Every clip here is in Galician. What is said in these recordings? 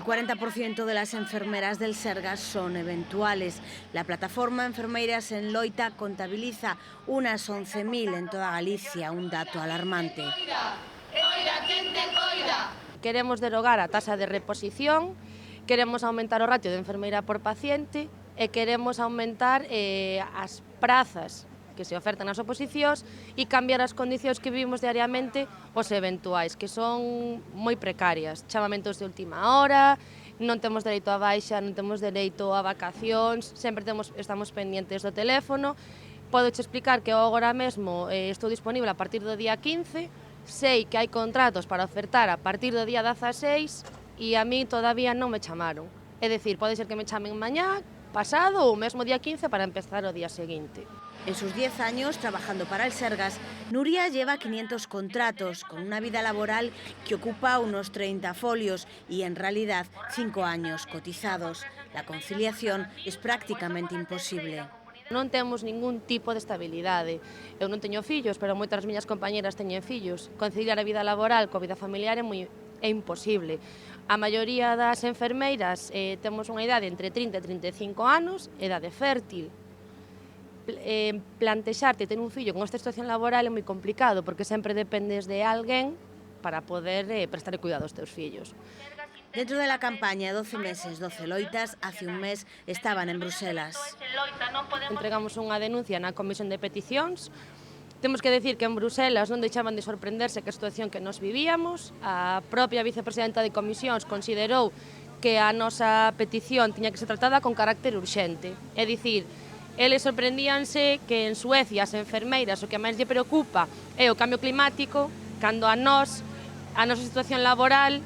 El 40% de las enfermeras del Sergas son eventuales. La plataforma Enfermeiras en Loita contabiliza unas 11.000 en toda Galicia, un dato alarmante. Queremos derogar a taxa de reposición, queremos aumentar o ratio de enfermeira por paciente e queremos aumentar as prazas que se ofertan nas oposicións e cambiar as condicións que vivimos diariamente os eventuais, que son moi precarias. Chamamentos de última hora, non temos dereito a baixa, non temos dereito a vacacións, sempre estamos pendientes do teléfono. Podoche explicar que agora mesmo estou disponible a partir do día 15, sei que hai contratos para ofertar a partir do día 16 e a mí todavía non me chamaron. É dicir, pode ser que me chamen mañá, pasado ou mesmo día 15 para empezar o día seguinte. En sus 10 años trabajando para el Sergas, Nuria lleva 500 contratos, con una vida laboral que ocupa unos 30 folios y en realidad 5 años cotizados. La conciliación es prácticamente imposible. Non temos ningún tipo de estabilidade. Eu non teño fillos, pero moitas das miñas compañeras teñen fillos. Conciliar a vida laboral coa vida familiar é imposible. A maioría das enfermeiras temos unha idade entre 30 e 35 anos, idade fértil. Plantexarte ter un fillo con esta situación laboral é moi complicado, porque sempre dependes de alguén para poder prestar cuidado aos teus fillos. Dentro de la campaña 12 meses, 12 loitas, hace un mes estaban en Bruselas. Entregamos unha denuncia na Comisión de Peticións. Temos que decir que en Bruselas non deixaban de sorprenderse que a situación que nos vivíamos. A propia vicepresidenta de comisións considerou que a nosa petición tiña que ser tratada con carácter urxente. É dicir, eles sorprendíanse que en Suecia as enfermeiras o que máis lle preocupa é o cambio climático, cando a nosa situación laboral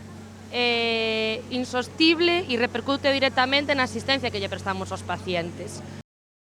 é insostible e repercute directamente na asistencia que lle prestamos aos pacientes.